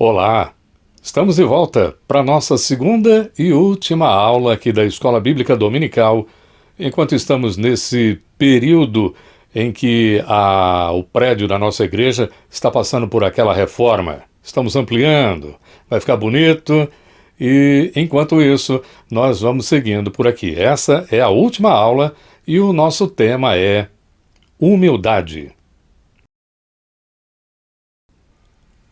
Olá, estamos de volta para a nossa segunda e última aula aqui da Escola Bíblica Dominical, enquanto estamos nesse período em que o prédio da nossa igreja está passando por aquela reforma. Estamos ampliando, vai ficar bonito e, enquanto isso, nós vamos seguindo por aqui. Essa é a última aula e o nosso tema é humildade.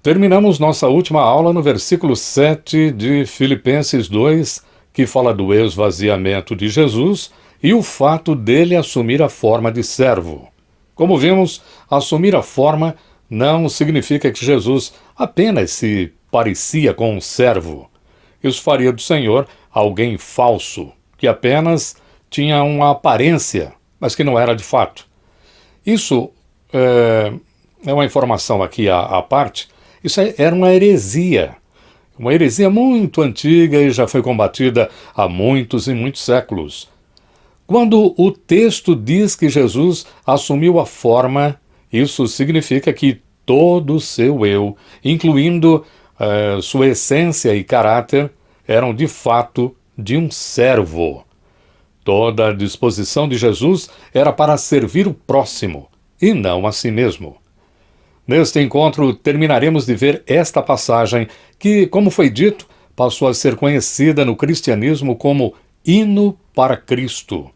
Terminamos nossa última aula no versículo 7 de Filipenses 2, que fala do esvaziamento de Jesus e o fato dele assumir a forma de servo. Como vimos, assumir a forma não significa que Jesus apenas se parecia com um servo. Isso faria do Senhor alguém falso, que apenas tinha uma aparência, mas que não era de fato. Isso é uma informação aqui à parte. Isso era uma heresia muito antiga e já foi combatida há muitos e muitos séculos. Quando o texto diz que Jesus assumiu a forma, isso significa que todo o seu eu, incluindo sua essência e caráter, eram de fato de um servo. Toda a disposição de Jesus era para servir o próximo e não a si mesmo. Neste encontro, terminaremos de ver esta passagem que, como foi dito, passou a ser conhecida no cristianismo como hino para Cristo.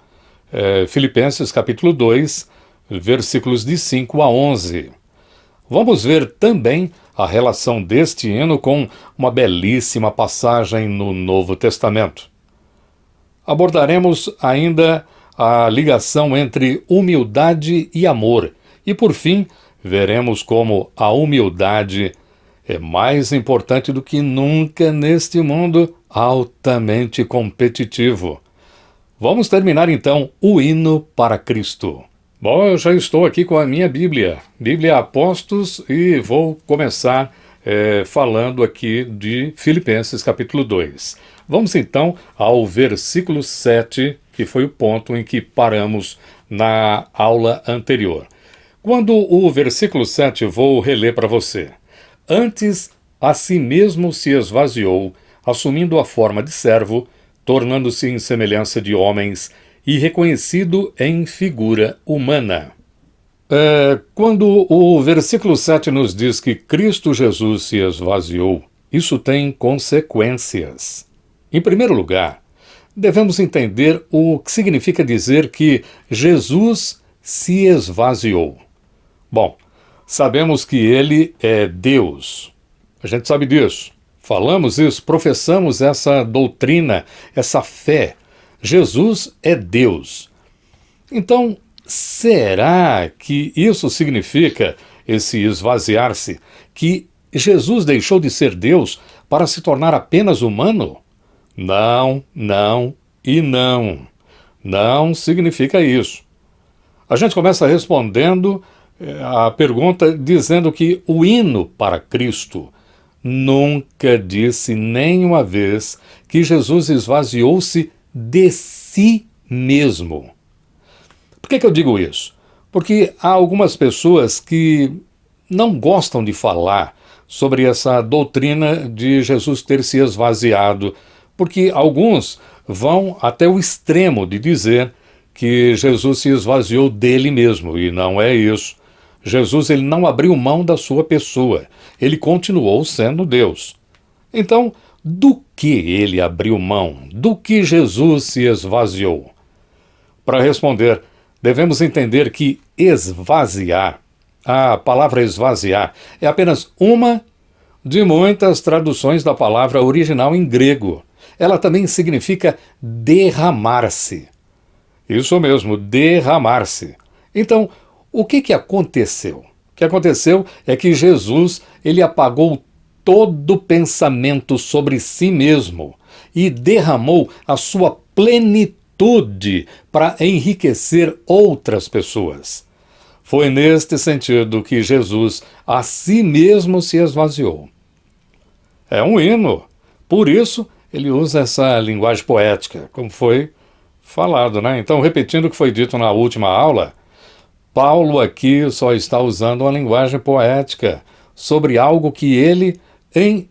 Filipenses capítulo 2, versículos de 5 a 11. Vamos ver também a relação deste hino com uma belíssima passagem no Novo Testamento. Abordaremos ainda a ligação entre humildade e amor e, por fim, veremos como a humildade é mais importante do que nunca neste mundo altamente competitivo. Vamos terminar então o hino para Cristo. Bom, eu já estou aqui com a minha Bíblia Apóstolos, e vou começar falando aqui de Filipenses capítulo 2. Vamos então ao versículo 7, que foi o ponto em que paramos na aula anterior. Quando o versículo 7 vou reler para você. Antes, a si mesmo se esvaziou, assumindo a forma de servo, tornando-se em semelhança de homens e reconhecido em figura humana. Quando o versículo 7 nos diz que Cristo Jesus se esvaziou, isso tem consequências. Em primeiro lugar, devemos entender o que significa dizer que Jesus se esvaziou. Bom, sabemos que ele é Deus. A gente sabe disso. Falamos isso, professamos essa doutrina, essa fé. Jesus é Deus. Então, será que isso significa, esse esvaziar-se, que Jesus deixou de ser Deus para se tornar apenas humano? Não, não e não. Não significa isso. A gente começa respondendo a pergunta dizendo que o hino para Cristo nunca disse nenhuma vez que Jesus esvaziou-se de si mesmo. Por que eu digo isso? Porque há algumas pessoas que não gostam de falar sobre essa doutrina de Jesus ter se esvaziado, porque alguns vão até o extremo de dizer que Jesus se esvaziou dele mesmo, e não é isso. Jesus ele não abriu mão da sua pessoa, ele continuou sendo Deus. Então, do que ele abriu mão? Do que Jesus se esvaziou? Para responder, devemos entender que esvaziar, a palavra esvaziar, é apenas uma de muitas traduções da palavra original em grego. Ela também significa derramar-se. Isso mesmo, derramar-se. Então, o que aconteceu? O que aconteceu é que Jesus ele apagou todo pensamento sobre si mesmo e derramou a sua plenitude para enriquecer outras pessoas. Foi neste sentido que Jesus a si mesmo se esvaziou. É um hino, por isso ele usa essa linguagem poética, como foi falado, né? Então, repetindo o que foi dito na última aula, Paulo aqui só está usando uma linguagem poética sobre algo que ele Em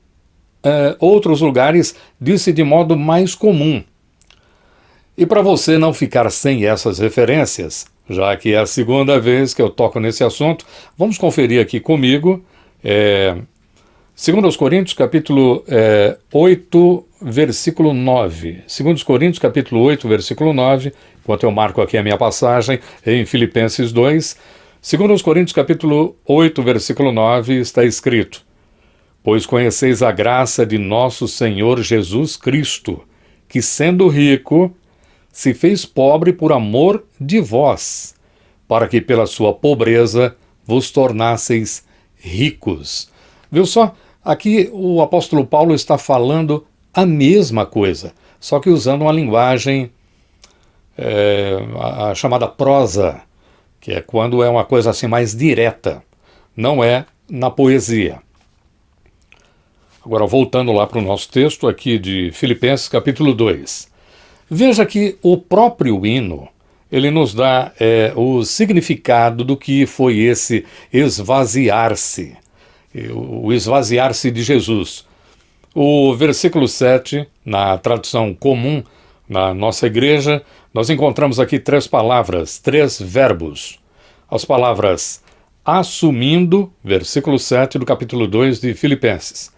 outros lugares, disse de modo mais comum. E para você não ficar sem essas referências, já que é a segunda vez que eu toco nesse assunto, vamos conferir aqui comigo, 2 Coríntios capítulo 8, versículo 9. 2 Coríntios capítulo 8, versículo 9, enquanto eu marco aqui a minha passagem em Filipenses 2, 2 Coríntios capítulo 8, versículo 9, está escrito: Pois conheceis a graça de nosso Senhor Jesus Cristo, que sendo rico, se fez pobre por amor de vós, para que pela sua pobreza vos tornasseis ricos. Viu só? Aqui o apóstolo Paulo está falando a mesma coisa, só que usando uma linguagem, a chamada prosa, que é quando é uma coisa assim mais direta, não é na poesia. Agora, voltando lá para o nosso texto aqui de Filipenses capítulo 2. Veja que o próprio hino, ele nos dá o significado do que foi esse esvaziar-se, o esvaziar-se de Jesus. O versículo 7, na tradução comum, na nossa igreja, nós encontramos aqui 3 palavras, 3 verbos. As palavras assumindo, versículo 7 do capítulo 2 de Filipenses.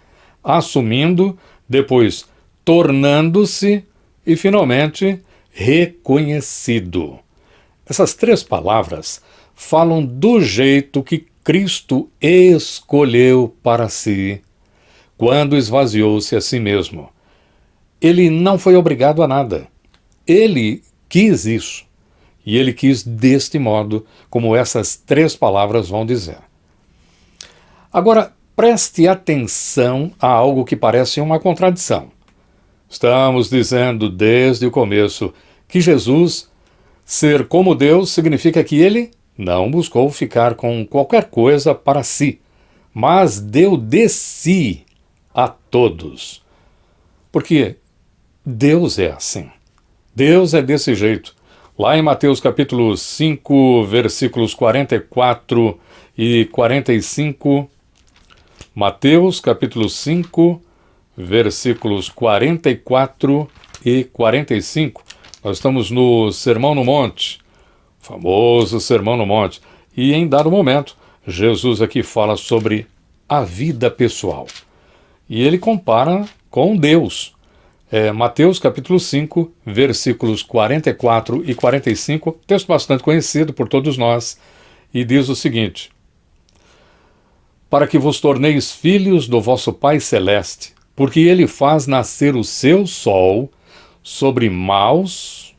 Assumindo, depois tornando-se e, finalmente, reconhecido. Essas 3 palavras falam do jeito que Cristo escolheu para si, quando esvaziou-se a si mesmo. Ele não foi obrigado a nada. Ele quis isso. E ele quis deste modo, como essas 3 palavras vão dizer. Agora, preste atenção a algo que parece uma contradição. Estamos dizendo desde o começo que Jesus, ser como Deus, significa que ele não buscou ficar com qualquer coisa para si, mas deu de si a todos. Porque Deus é assim. Deus é desse jeito. Lá em Mateus capítulo 5, versículos 44 e 45, Mateus capítulo 5, versículos 44 e 45. Nós estamos no Sermão no Monte, famoso Sermão no Monte. E em dado momento, Jesus aqui fala sobre a vida pessoal. E ele compara com Deus. Mateus capítulo 5, versículos 44 e 45, texto bastante conhecido por todos nós, e diz o seguinte: Para que vos torneis filhos do vosso Pai Celeste, porque ele faz nascer o seu sol sobre maus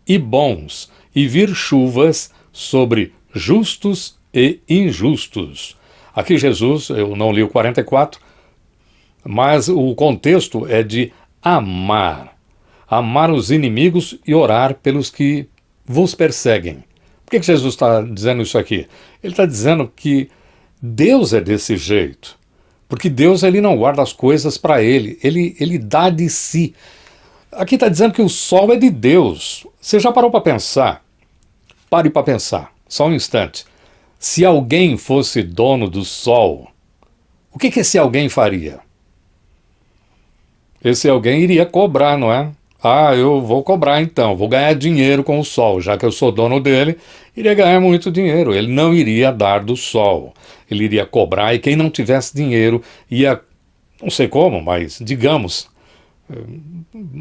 e bons, e vir chuvas sobre justos e injustos. Aqui Jesus, eu não li o 44, mas o contexto é de amar. Amar os inimigos e orar pelos que vos perseguem. Por que Jesus está dizendo isso aqui? Ele está dizendo que Deus é desse jeito. Porque Deus, ele não guarda as coisas para ele. Ele dá de si. Aqui está dizendo que o sol é de Deus. Você já parou para pensar? Pare para pensar. Só um instante. Se alguém fosse dono do sol, o que esse alguém faria? Esse alguém iria cobrar, não é? Eu vou cobrar então, vou ganhar dinheiro com o sol, já que eu sou dono dele, iria ganhar muito dinheiro. Ele não iria dar do sol, ele iria cobrar, e quem não tivesse dinheiro ia, não sei como, mas digamos,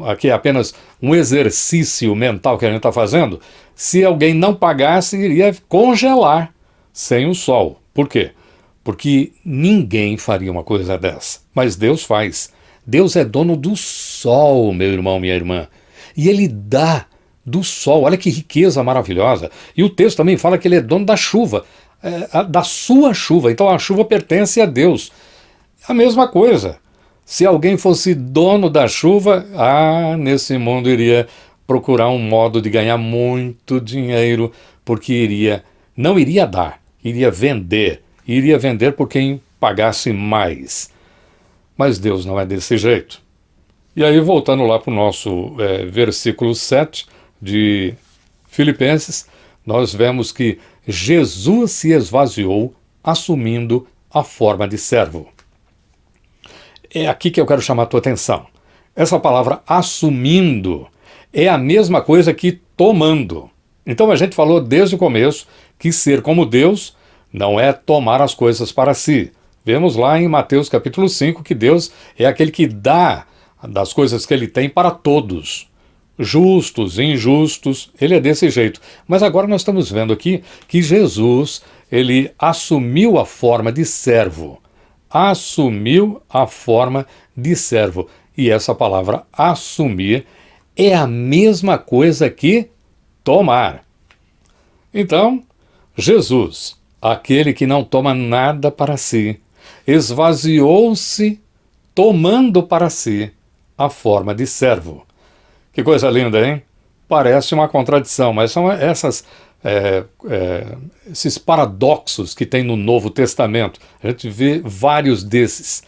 aqui é apenas um exercício mental que a gente está fazendo, se alguém não pagasse, iria congelar sem o sol. Por quê? Porque ninguém faria uma coisa dessa, mas Deus faz. Deus é dono do sol, meu irmão, minha irmã. E ele dá do sol. Olha que riqueza maravilhosa. E o texto também fala que ele é dono da chuva, da sua chuva. Então a chuva pertence a Deus. A mesma coisa. Se alguém fosse dono da chuva, nesse mundo iria procurar um modo de ganhar muito dinheiro, porque não iria dar, iria vender por quem pagasse mais. Mas Deus não é desse jeito. E aí, voltando lá para o nosso versículo 7 de Filipenses, nós vemos que Jesus se esvaziou, assumindo a forma de servo. é aqui que eu quero chamar a tua atenção. Essa palavra assumindo é a mesma coisa que tomando. Então a gente falou desde o começo que ser como Deus não é tomar as coisas para si. Vemos lá em Mateus capítulo 5 que Deus é aquele que dá das coisas que ele tem para todos. Justos, injustos, ele é desse jeito. Mas agora nós estamos vendo aqui que Jesus, ele assumiu a forma de servo. Assumiu a forma de servo. E essa palavra assumir é a mesma coisa que tomar. Então, Jesus, aquele que não toma nada para si, esvaziou-se tomando para si a forma de servo. Que coisa linda, hein? Parece uma contradição, mas são esses paradoxos que tem no Novo Testamento. A gente vê vários desses.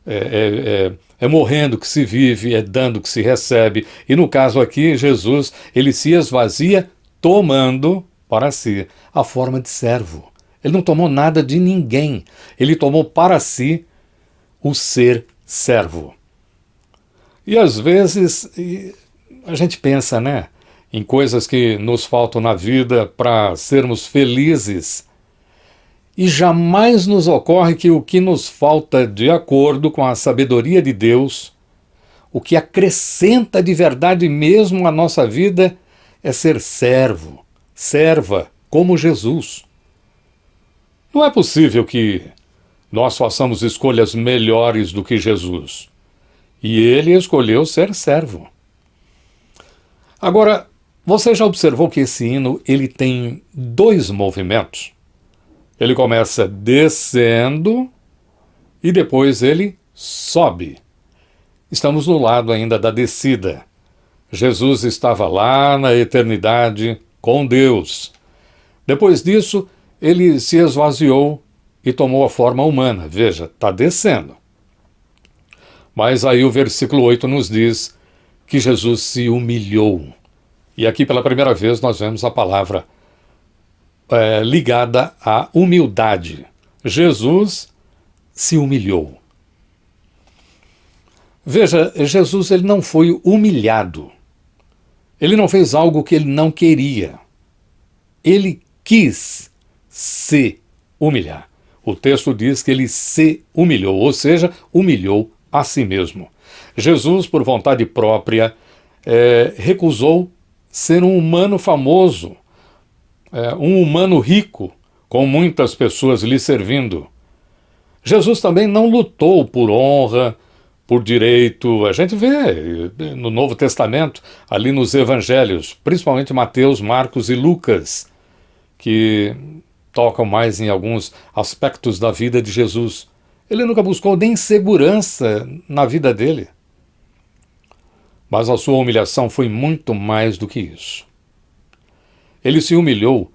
É morrendo que se vive, é dando que se recebe. E no caso aqui, Jesus, ele se esvazia tomando para si a forma de servo. Ele não tomou nada de ninguém. Ele tomou para si o ser servo. E às vezes a gente pensa, né, em coisas que nos faltam na vida para sermos felizes. E jamais nos ocorre que o que nos falta de acordo com a sabedoria de Deus, o que acrescenta de verdade mesmo a nossa vida, é ser servo, serva, como Jesus. Não é possível que nós façamos escolhas melhores do que Jesus. E ele escolheu ser servo. Agora, você já observou que esse hino ele tem dois movimentos? Ele começa descendo e depois ele sobe. Estamos no lado ainda da descida. Jesus estava lá na eternidade com Deus. Depois disso, ele se esvaziou e tomou a forma humana. Veja, está descendo. Mas aí o versículo 8 nos diz que Jesus se humilhou. E aqui pela primeira vez nós vemos a palavra ligada à humildade. Jesus se humilhou. Veja, Jesus ele não foi humilhado. Ele não fez algo que ele não queria. Ele quis se humilhar. O texto diz que ele se humilhou, ou seja, humilhou a si mesmo. Jesus, por vontade própria, recusou ser um humano famoso, um humano rico, com muitas pessoas lhe servindo. Jesus também não lutou por honra, por direito. A gente vê no Novo Testamento, ali nos Evangelhos, principalmente Mateus, Marcos e Lucas, que tocam mais em alguns aspectos da vida de Jesus. Ele nunca buscou nem segurança na vida dele. Mas a sua humilhação foi muito mais do que isso. Ele se humilhou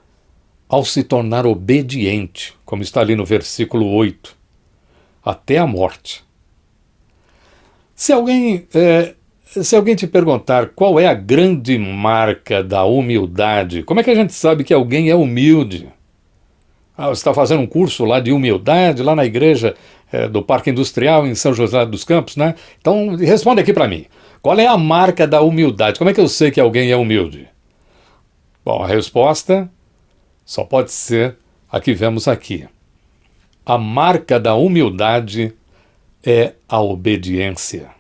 ao se tornar obediente, como está ali no versículo 8, até a morte. Se alguém te perguntar qual é a grande marca da humildade, como é que a gente sabe que alguém é humilde? Você está fazendo um curso lá de humildade, lá na igreja do Parque Industrial, em São José dos Campos, né? Então, responde aqui para mim. Qual é a marca da humildade? Como é que eu sei que alguém é humilde? Bom, a resposta só pode ser a que vemos aqui. A marca da humildade é a obediência.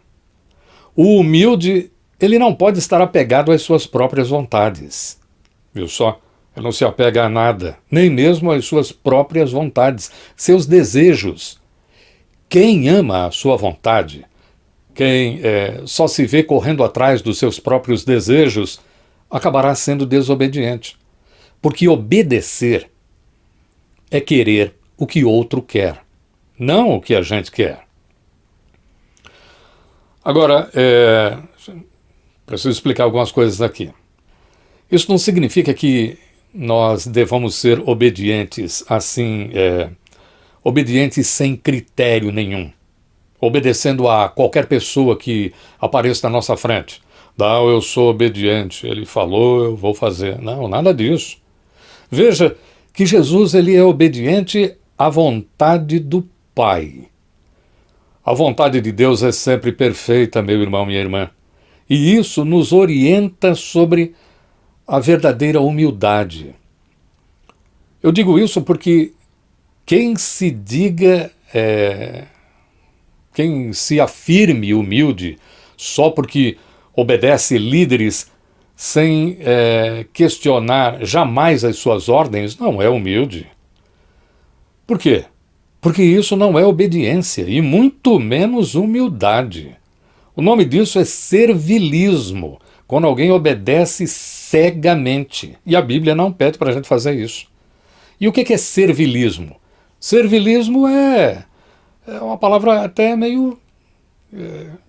O humilde, ele não pode estar apegado às suas próprias vontades. Viu só? Ele não se apega a nada, nem mesmo às suas próprias vontades, seus desejos. Quem ama a sua vontade, quem só se vê correndo atrás dos seus próprios desejos, acabará sendo desobediente. Porque obedecer é querer o que outro quer, não o que a gente quer. Agora, preciso explicar algumas coisas aqui. Isso não significa que nós devamos ser obedientes assim, obedientes sem critério nenhum, obedecendo a qualquer pessoa que apareça na nossa frente. Não, eu sou obediente, ele falou, eu vou fazer. Não, nada disso. Veja que Jesus ele é obediente à vontade do Pai. A vontade de Deus é sempre perfeita, meu irmão, minha irmã. E isso nos orienta sobre a verdadeira humildade. Eu digo isso porque quem se diga, quem se afirme humilde só porque obedece líderes sem questionar jamais as suas ordens, não é humilde. Por quê? Porque isso não é obediência e muito menos humildade. O nome disso é servilismo, quando alguém obedece cegamente. E a Bíblia não pede para a gente fazer isso. E o que é servilismo? Servilismo é uma palavra até meio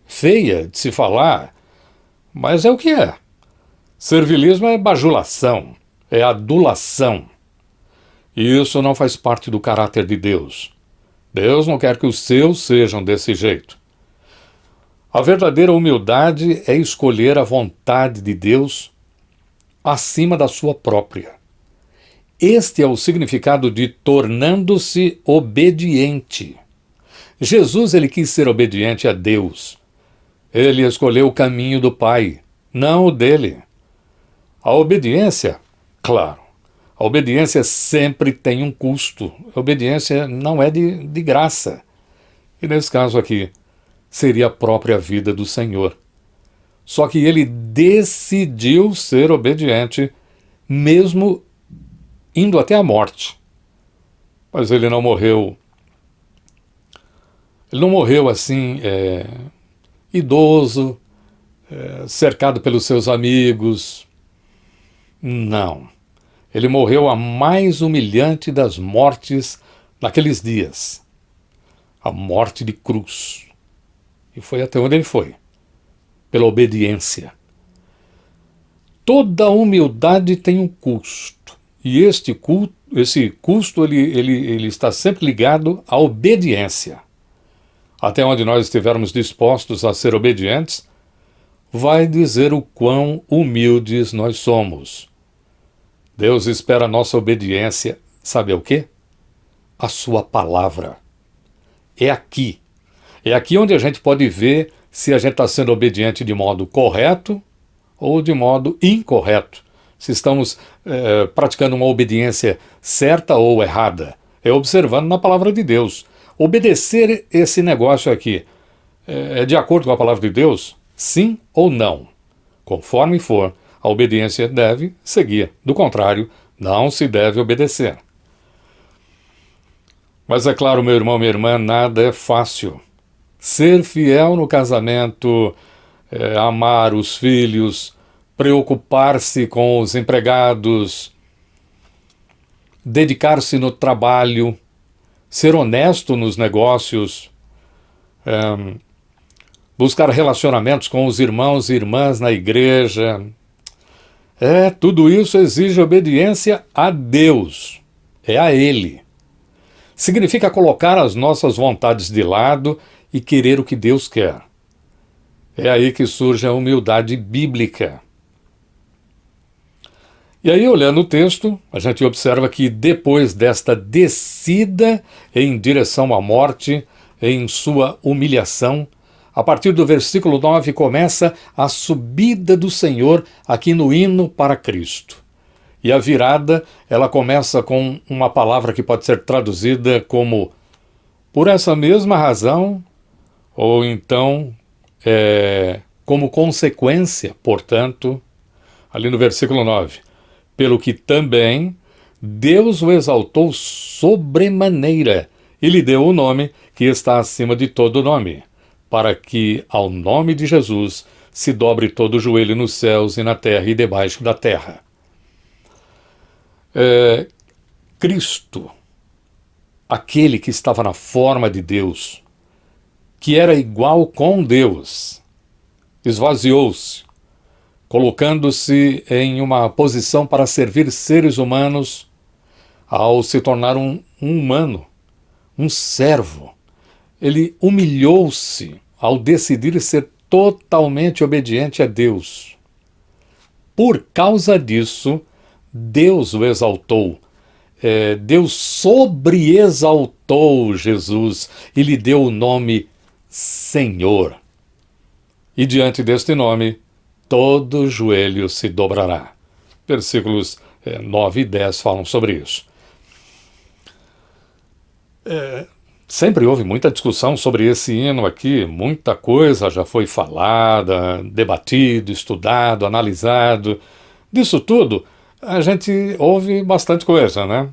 feia de se falar, mas é o que é. Servilismo é bajulação, é adulação. E isso não faz parte do caráter de Deus. Deus não quer que os seus sejam desse jeito. A verdadeira humildade é escolher a vontade de Deus acima da sua própria. Este é o significado de tornando-se obediente. Jesus, ele quis ser obediente a Deus. Ele escolheu o caminho do Pai, não o dele. A obediência, claro, a obediência sempre tem um custo. A obediência não é de graça. E nesse caso aqui, seria a própria vida do Senhor. Só que ele decidiu ser obediente, mesmo indo até a morte. Mas ele não morreu. Ele não morreu assim, idoso, cercado pelos seus amigos. Não. Ele morreu a mais humilhante das mortes naqueles dias. A morte de cruz. E foi até onde ele foi. Pela obediência. Toda humildade tem um custo. E esse custo ele está sempre ligado à obediência. Até onde nós estivermos dispostos a ser obedientes, vai dizer o quão humildes nós somos. Deus espera a nossa obediência, sabe o quê? A sua palavra. É aqui onde a gente pode ver se a gente está sendo obediente de modo correto ou de modo incorreto. Se estamos praticando uma obediência certa ou errada. É observando na palavra de Deus. Obedecer esse negócio aqui é de acordo com a palavra de Deus? Sim ou não? Conforme for, a obediência deve seguir. Do contrário, não se deve obedecer. Mas é claro, meu irmão, minha irmã, nada é fácil. Ser fiel no casamento, amar os filhos, preocupar-se com os empregados, dedicar-se no trabalho, ser honesto nos negócios, buscar relacionamentos com os irmãos e irmãs na igreja. Tudo isso exige obediência a Deus, a Ele. Significa colocar as nossas vontades de lado e querer o que Deus quer. É aí que surge a humildade bíblica. E aí, olhando o texto, a gente observa que depois desta descida em direção à morte, em sua humilhação, a partir do versículo 9 começa a subida do Senhor aqui no hino para Cristo. E a virada, ela começa com uma palavra que pode ser traduzida como por essa mesma razão, ou então como consequência, portanto, ali no versículo 9. Pelo que também Deus o exaltou sobremaneira e lhe deu o nome que está acima de todo nome, para que ao nome de Jesus se dobre todo o joelho nos céus e na terra e debaixo da terra. Cristo, aquele que estava na forma de Deus, que era igual com Deus, esvaziou-se, colocando-se em uma posição para servir seres humanos ao se tornar um humano, um servo. Ele humilhou-se ao decidir ser totalmente obediente a Deus. Por causa disso, Deus o exaltou. Deus sobreexaltou Jesus e lhe deu o nome Senhor. E diante deste nome, todo joelho se dobrará. Versículos 9 e 10 falam sobre isso. Sempre houve muita discussão sobre esse hino aqui, muita coisa já foi falada, debatido, estudado, analisado. Disso tudo, a gente ouve bastante coisa, né?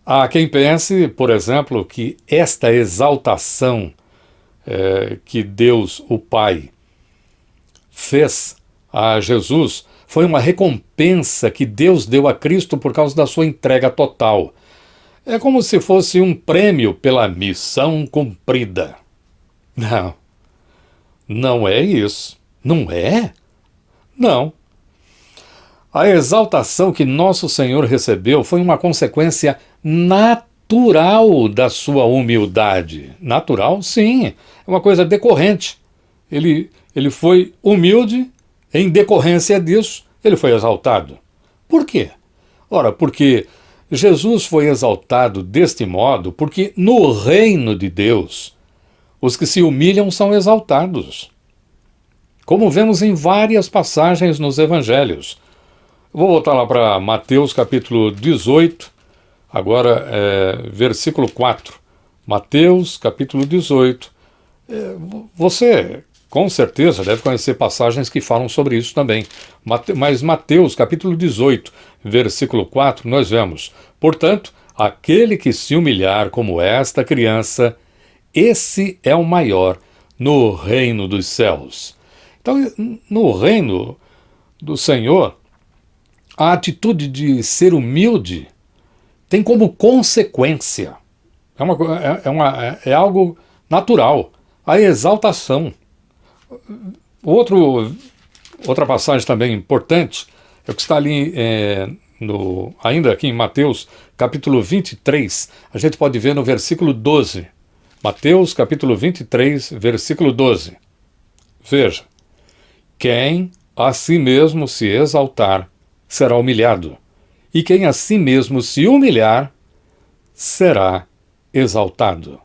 Há quem pense, por exemplo, que esta exaltação que Deus, o Pai, fez a Jesus foi uma recompensa que Deus deu a Cristo por causa da sua entrega total. É como se fosse um prêmio pela missão cumprida. Não, não é isso. Não é? Não. A exaltação que nosso Senhor recebeu foi uma consequência natural da sua humildade. Natural? Sim, é uma coisa decorrente. Ele foi humilde, em decorrência disso, ele foi exaltado. Por quê? Ora, porque Jesus foi exaltado deste modo porque no reino de Deus, os que se humilham são exaltados. Como vemos em várias passagens nos evangelhos. Vou voltar lá para Mateus capítulo 18, agora versículo 4. Mateus capítulo 18. Você com certeza deve conhecer passagens que falam sobre isso também. Mas Mateus capítulo 18, versículo 4, nós vemos: portanto, aquele que se humilhar como esta criança, esse é o maior no reino dos céus. Então, no reino do Senhor, a atitude de ser humilde tem como consequência, é algo natural, a exaltação. Outra passagem também importante é o que está ali ainda aqui em Mateus capítulo 23, a gente pode ver no versículo 12. Mateus capítulo 23, versículo 12. Veja: quem a si mesmo se exaltar será humilhado, e quem a si mesmo se humilhar será exaltado.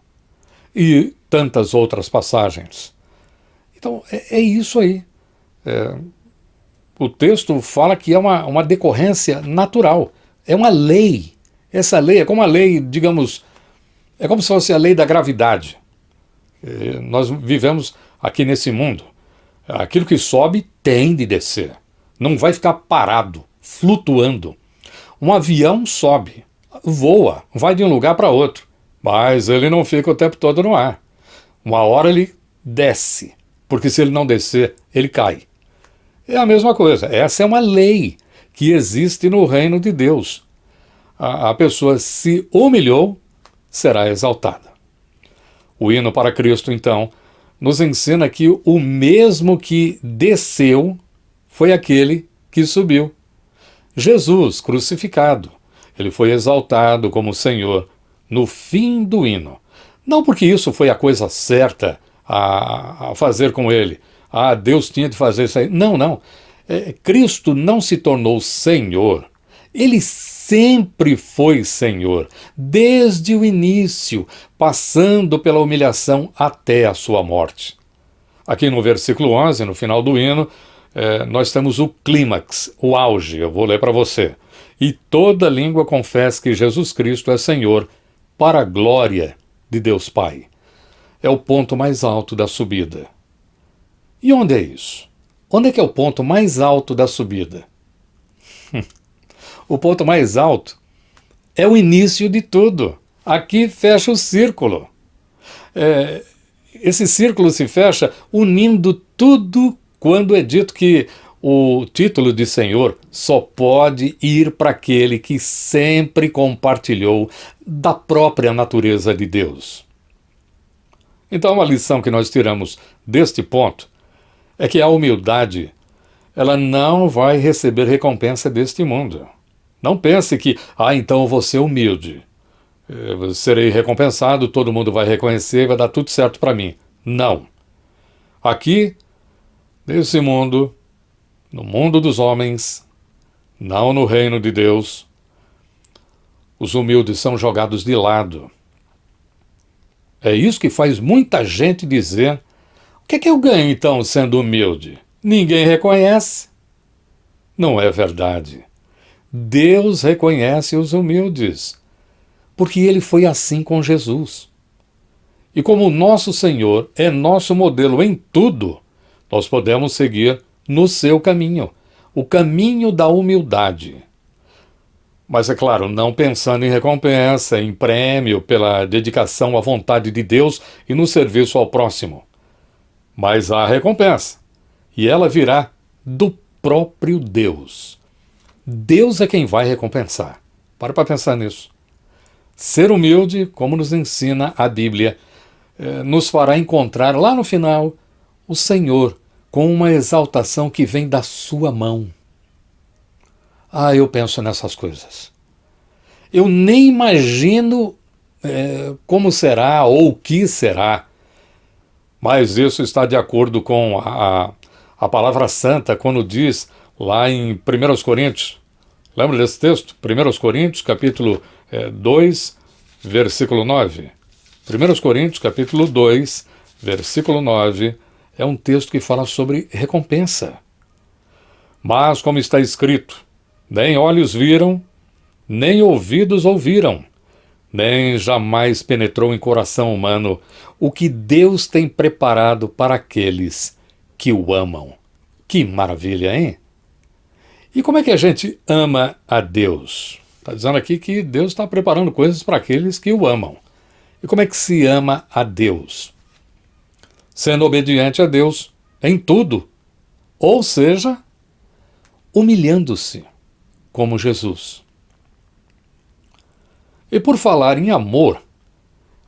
E tantas outras passagens. Então, é isso aí. O texto fala que é uma decorrência natural. É uma lei. Essa lei é como a lei, digamos, é como se fosse a lei da gravidade. Nós vivemos aqui nesse mundo. Aquilo que sobe tem de descer. Não vai ficar parado, flutuando. Um avião sobe, voa, vai de um lugar para outro, mas ele não fica o tempo todo no ar. Uma hora ele desce, porque se ele não descer, ele cai. É a mesma coisa. Essa é uma lei que existe no reino de Deus. A pessoa se humilhou, será exaltada. O hino para Cristo, então, nos ensina que o mesmo que desceu foi aquele que subiu. Jesus, crucificado, ele foi exaltado como Senhor no fim do hino. Não porque isso foi a coisa certa a fazer com ele. Deus tinha de fazer isso aí. Não. Cristo não se tornou Senhor. Ele sempre foi Senhor, desde o início, passando pela humilhação até a sua morte. Aqui no versículo 11, no final do hino, nós temos o clímax, o auge. Eu vou ler para você. E toda língua confesse que Jesus Cristo é Senhor, para a glória de Deus Pai. É o ponto mais alto da subida. E onde é isso? Onde é que é o ponto mais alto da subida? O ponto mais alto é o início de tudo. Aqui fecha o círculo. Esse círculo se fecha unindo tudo quando é dito que o título de Senhor só pode ir para aquele que sempre compartilhou da própria natureza de Deus. Então, a lição que nós tiramos deste ponto é que a humildade, ela não vai receber recompensa deste mundo. Não pense que, então eu vou ser humilde, eu serei recompensado, todo mundo vai reconhecer, vai dar tudo certo para mim. Não. Aqui, nesse mundo, no mundo dos homens, não no reino de Deus, os humildes são jogados de lado. É isso que faz muita gente dizer: o que é que eu ganho então sendo humilde? Ninguém reconhece. Não é verdade. Deus reconhece os humildes, porque ele foi assim com Jesus. E como o nosso Senhor é nosso modelo em tudo, nós podemos seguir no seu caminho, o caminho da humildade. Mas é claro, não pensando em recompensa, em prêmio pela dedicação à vontade de Deus e no serviço ao próximo. Mas há recompensa, e ela virá do próprio Deus. Deus é quem vai recompensar. Para pensar nisso. Ser humilde, como nos ensina a Bíblia, nos fará encontrar lá no final o Senhor com uma exaltação que vem da sua mão. Eu penso nessas coisas. Eu nem imagino como será ou o que será, mas isso está de acordo com a palavra santa quando diz lá em 1 Coríntios, lembra desse texto? 1 Coríntios, capítulo 2, versículo 9. 1 Coríntios, capítulo 2, versículo 9, é um texto que fala sobre recompensa. Mas, como está escrito, nem olhos viram, nem ouvidos ouviram, nem jamais penetrou em coração humano o que Deus tem preparado para aqueles que o amam. Que maravilha, hein? E como é que a gente ama a Deus? Está dizendo aqui que Deus está preparando coisas para aqueles que o amam. E como é que se ama a Deus? Sendo obediente a Deus em tudo, ou seja, humilhando-se, como Jesus. E por falar em amor,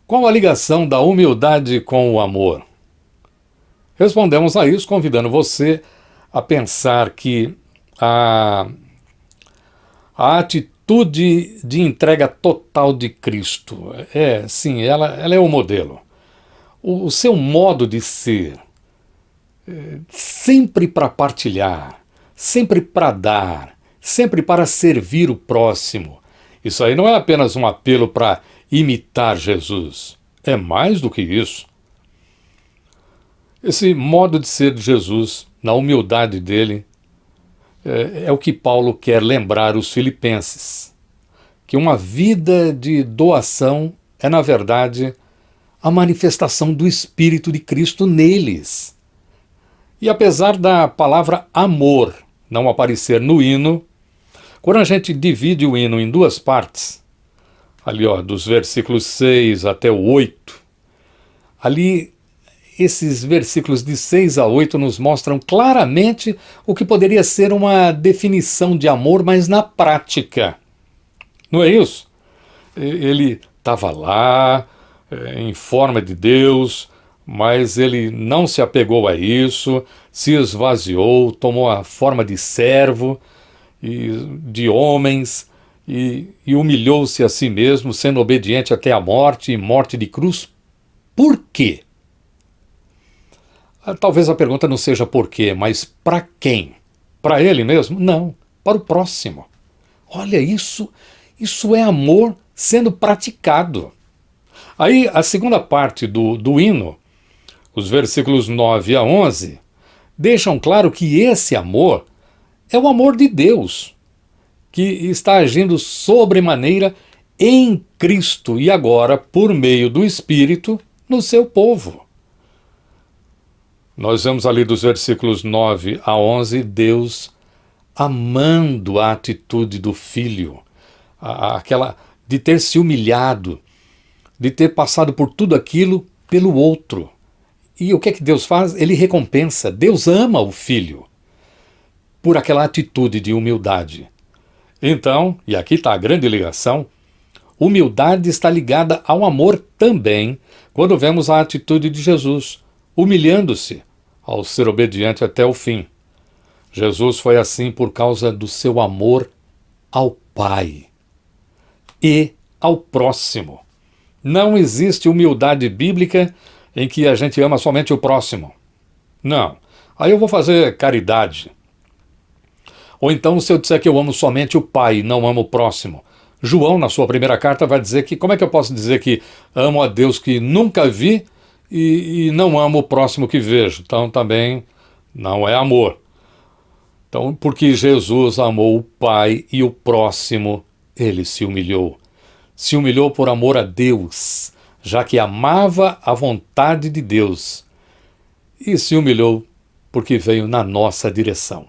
qual a ligação da humildade com o amor? Respondemos a isso convidando você a pensar que a atitude de entrega total de Cristo sim, ela é o modelo. O seu modo de ser, sempre para partilhar, sempre para dar, sempre para servir o próximo. Isso aí não é apenas um apelo para imitar Jesus, é mais do que isso. Esse modo de ser de Jesus, na humildade dele, é o que Paulo quer lembrar os filipenses, que uma vida de doação é, na verdade, a manifestação do Espírito de Cristo neles. E apesar da palavra amor não aparecer no hino, quando a gente divide o hino em duas partes, ali dos versículos 6 até o 8, ali esses versículos de 6 a 8 nos mostram claramente o que poderia ser uma definição de amor, mas na prática. Não é isso? Ele estava lá, em forma de Deus, mas ele não se apegou a isso, se esvaziou, tomou a forma de servo, e de homens, e humilhou-se a si mesmo, sendo obediente até a morte, e morte de cruz. Por quê? Talvez a pergunta não seja por quê, mas para quem? Para ele mesmo? Não, para o próximo. Olha, isso é amor sendo praticado. Aí a segunda parte do hino, os versículos 9 a 11, deixam claro que esse amor é o amor de Deus, que está agindo sobremaneira em Cristo e agora, por meio do Espírito, no seu povo. Nós vemos ali dos versículos 9 a 11, Deus amando a atitude do Filho, aquela de ter se humilhado, de ter passado por tudo aquilo pelo outro. E o que é que Deus faz? Ele recompensa. Deus ama o Filho por aquela atitude de humildade. Então, e aqui está a grande ligação, humildade está ligada ao amor também, quando vemos a atitude de Jesus, humilhando-se ao ser obediente até o fim. Jesus foi assim por causa do seu amor ao Pai e ao próximo. Não existe humildade bíblica em que a gente ama somente o próximo. Não. Aí eu vou fazer caridade. Ou então, se eu disser que eu amo somente o Pai e não amo o próximo, João, na sua primeira carta, vai dizer que, como é que eu posso dizer que amo a Deus que nunca vi e não amo o próximo que vejo? Então também não é amor. Então, porque Jesus amou o Pai e o próximo, ele se humilhou. Se humilhou por amor a Deus, já que amava a vontade de Deus. E se humilhou porque veio na nossa direção.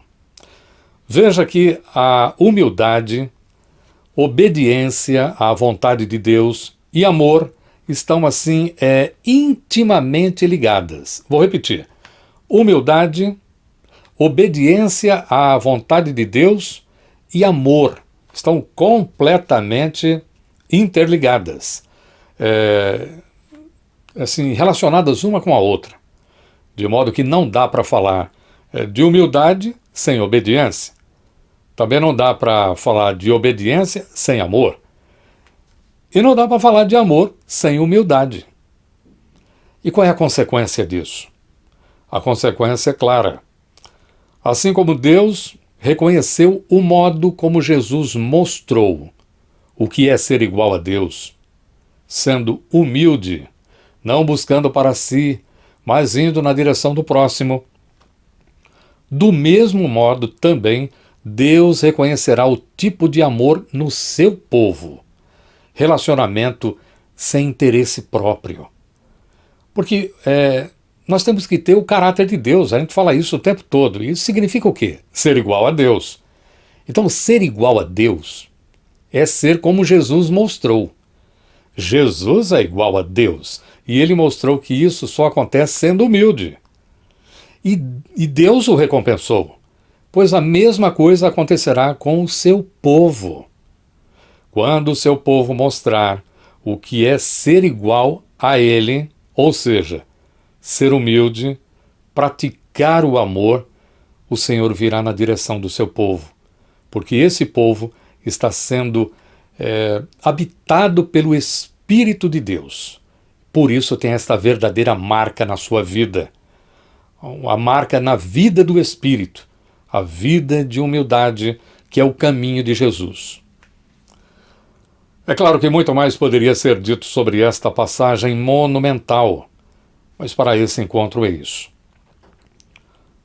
Veja que a humildade, obediência à vontade de Deus e amor estão assim intimamente ligadas. Vou repetir. Humildade, obediência à vontade de Deus e amor estão completamente interligadas, assim, relacionadas uma com a outra, de modo que não dá para falar de humildade sem obediência. Também não dá para falar de obediência sem amor. E não dá para falar de amor sem humildade. E qual é a consequência disso? A consequência é clara. Assim como Deus reconheceu o modo como Jesus mostrou o que é ser igual a Deus, sendo humilde, não buscando para si, mas indo na direção do próximo. Do mesmo modo, também, Deus reconhecerá o tipo de amor no seu povo. Relacionamento sem interesse próprio. Porque nós temos que ter o caráter de Deus, a gente fala isso o tempo todo. Isso significa o quê? Ser igual a Deus. Então, ser igual a Deus é ser como Jesus mostrou. Jesus é igual a Deus, e ele mostrou que isso só acontece sendo humilde. E Deus o recompensou, pois a mesma coisa acontecerá com o seu povo. Quando o seu povo mostrar o que é ser igual a ele, ou seja, ser humilde, praticar o amor, o Senhor virá na direção do seu povo, porque esse povo está sendo habitado pelo Espírito de Deus. Por isso tem esta verdadeira marca na sua vida, a marca na vida do Espírito, a vida de humildade, que é o caminho de Jesus. É claro que muito mais poderia ser dito sobre esta passagem monumental, mas para esse encontro é isso.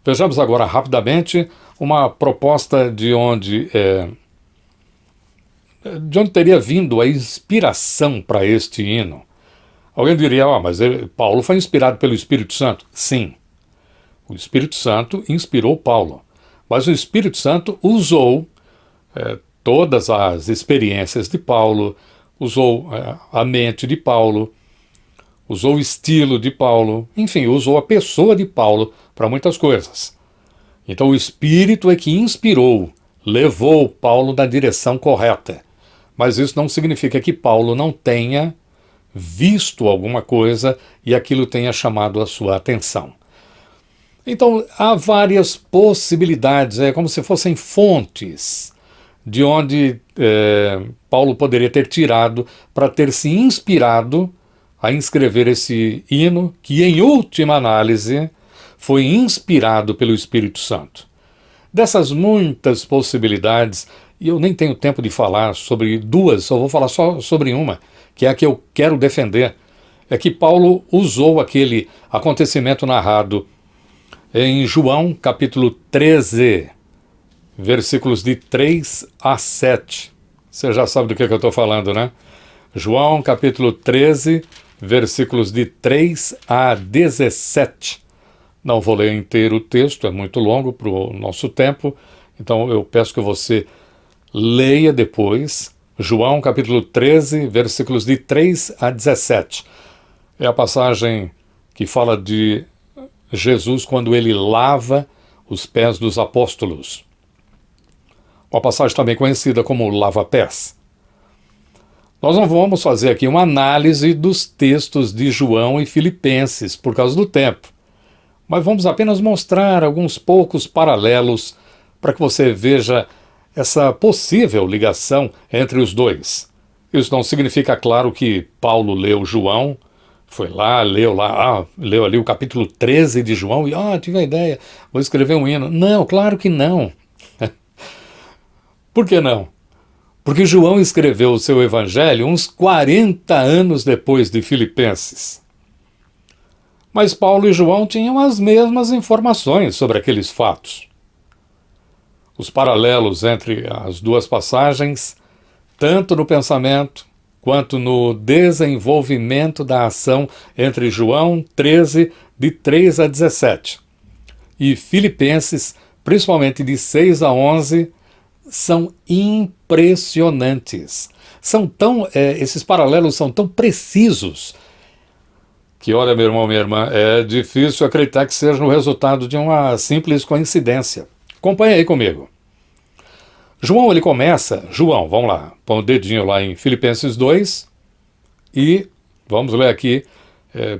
Vejamos agora rapidamente uma proposta de onde teria vindo a inspiração para este hino. Alguém diria, mas Paulo foi inspirado pelo Espírito Santo. Sim, o Espírito Santo inspirou Paulo, mas o Espírito Santo usou todas as experiências de Paulo, usou a mente de Paulo, usou o estilo de Paulo, enfim, usou a pessoa de Paulo para muitas coisas. Então o Espírito é que inspirou, levou Paulo na direção correta. Mas isso não significa que Paulo não tenha visto alguma coisa e aquilo tenha chamado a sua atenção. Então há várias possibilidades, é como se fossem fontes de onde Paulo poderia ter tirado para ter se inspirado a escrever esse hino, que em última análise foi inspirado pelo Espírito Santo. Dessas muitas possibilidades, e eu nem tenho tempo de falar sobre duas, só vou falar só sobre uma, que é a que eu quero defender, é que Paulo usou aquele acontecimento narrado em João capítulo 13, versículos de 3 a 7. Você já sabe do que eu estou falando, né? João capítulo 13, versículos de 3 a 17. Não vou ler inteiro o texto, é muito longo para o nosso tempo, então eu peço que você leia depois. João capítulo 13, versículos de 3 a 17. É a passagem que fala de Jesus quando ele lava os pés dos apóstolos. Uma passagem também conhecida como lava-pés. Nós não vamos fazer aqui uma análise dos textos de João e Filipenses por causa do tempo, mas vamos apenas mostrar alguns poucos paralelos para que você veja essa possível ligação entre os dois. Isso não significa, claro, que Paulo leu João, foi lá, leu ali o capítulo 13 de João e, tive a ideia, vou escrever um hino. Não, claro que não. Por que não? Porque João escreveu o seu evangelho uns 40 anos depois de Filipenses. Mas Paulo e João tinham as mesmas informações sobre aqueles fatos. Os paralelos entre as duas passagens, tanto no pensamento quanto no desenvolvimento da ação entre João 13, de 3 a 17, e Filipenses, principalmente de 6 a 11, são impressionantes. Esses paralelos são tão precisos que, olha, meu irmão, minha irmã, é difícil acreditar que seja o resultado de uma simples coincidência. Acompanhe aí comigo. João, vamos lá, põe o dedinho lá em Filipenses 2 e vamos ler aqui,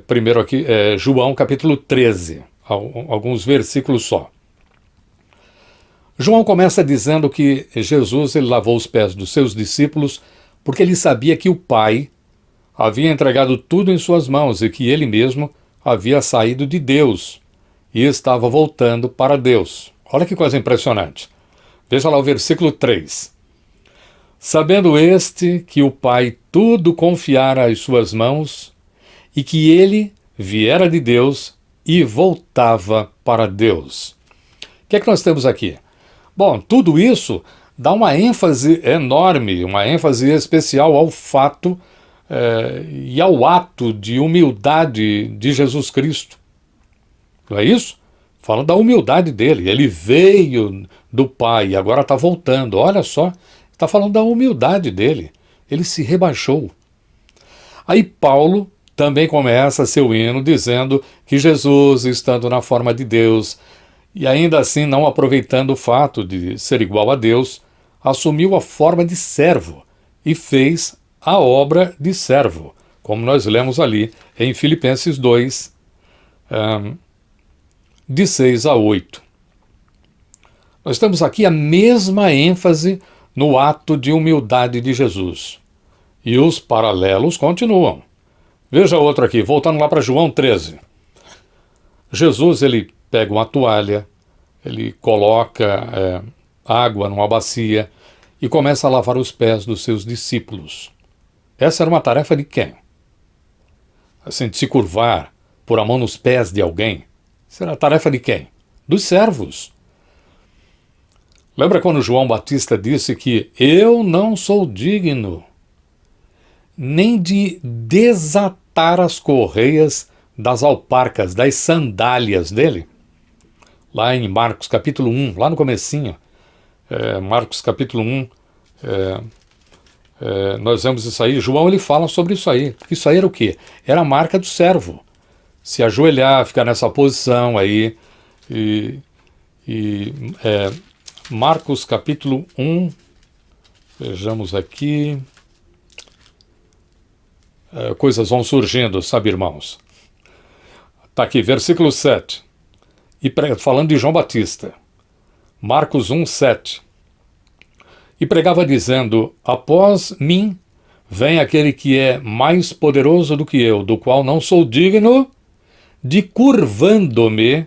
primeiro aqui, João capítulo 13, alguns versículos só. João começa dizendo que Jesus ele lavou os pés dos seus discípulos porque ele sabia que o Pai havia entregado tudo em suas mãos e que ele mesmo havia saído de Deus e estava voltando para Deus. Olha que coisa impressionante. Veja lá o versículo 3. Sabendo este que o Pai tudo confiara às suas mãos e que ele viera de Deus e voltava para Deus. O que é que nós temos aqui? Bom, tudo isso dá uma ênfase enorme, uma ênfase especial ao fato e ao ato de humildade de Jesus Cristo. Não é isso? Fala da humildade dele. Ele veio do Pai e agora está voltando. Olha só, está falando da humildade dele. Ele se rebaixou. Aí Paulo também começa seu hino dizendo que Jesus, estando na forma de Deus, e ainda assim não aproveitando o fato de ser igual a Deus, assumiu a forma de servo e fez a obra de servo, como nós lemos ali em Filipenses 2, de 6 a 8. Nós temos aqui a mesma ênfase no ato de humildade de Jesus. E os paralelos continuam. Veja outro aqui, voltando lá para João 13. Jesus, ele pega uma toalha, ele coloca água numa bacia e começa a lavar os pés dos seus discípulos. Essa era uma tarefa de quem? Assim, de se curvar, pôr a mão nos pés de alguém. Isso era a tarefa de quem? Dos servos. Lembra quando João Batista disse que eu não sou digno nem de desatar as correias das alparcas, das sandálias dele? Lá em Marcos capítulo 1, lá no comecinho, Marcos capítulo 1, nós vemos isso aí. João ele fala sobre isso aí. Isso aí era o quê? Era a marca do servo. Se ajoelhar, ficar nessa posição aí. Marcos capítulo 1, vejamos aqui. Coisas vão surgindo, sabe, irmãos? Está aqui, versículo 7. Falando de João Batista. Marcos 1, 7. E pregava dizendo: após mim vem aquele que é mais poderoso do que eu, do qual não sou digno de, curvando-me,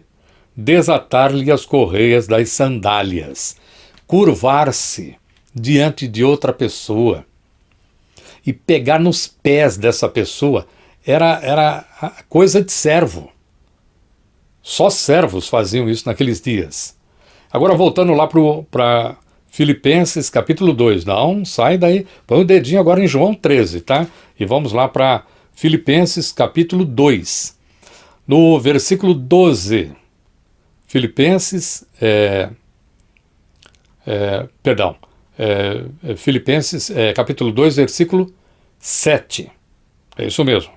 desatar-lhe as correias das sandálias. Curvar-se diante de outra pessoa e pegar nos pés dessa pessoa era coisa de servo. Só servos faziam isso naqueles dias. Agora voltando lá para Filipenses capítulo 2. Não, sai daí. Põe o dedinho agora em João 13, tá? E vamos lá para Filipenses capítulo 2. No versículo 12. Filipenses, Filipenses capítulo 2, versículo 7. É isso mesmo.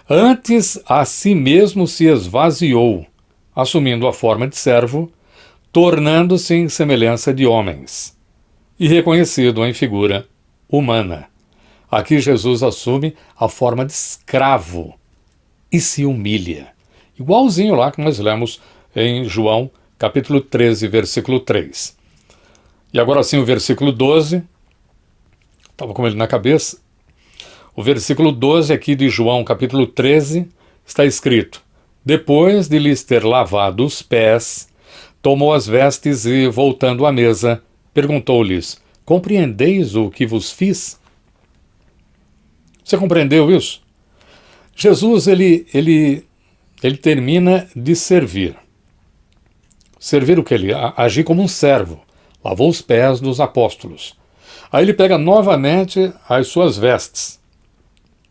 Antes a si mesmo se esvaziou, assumindo a forma de servo, tornando-se em semelhança de homens, e reconhecido em figura humana. Aqui Jesus assume a forma de escravo e se humilha. Igualzinho lá que nós lemos em João, capítulo 13, versículo 3. E agora sim o versículo 12, estava com ele na cabeça. O versículo 12 aqui de João, capítulo 13, está escrito: depois de lhes ter lavado os pés, tomou as vestes e, voltando à mesa, perguntou-lhes: compreendeis o que vos fiz? Você compreendeu isso? Jesus, ele termina de servir. Servir o que? Ele agir como um servo. Lavou os pés dos apóstolos. Aí ele pega novamente as suas vestes.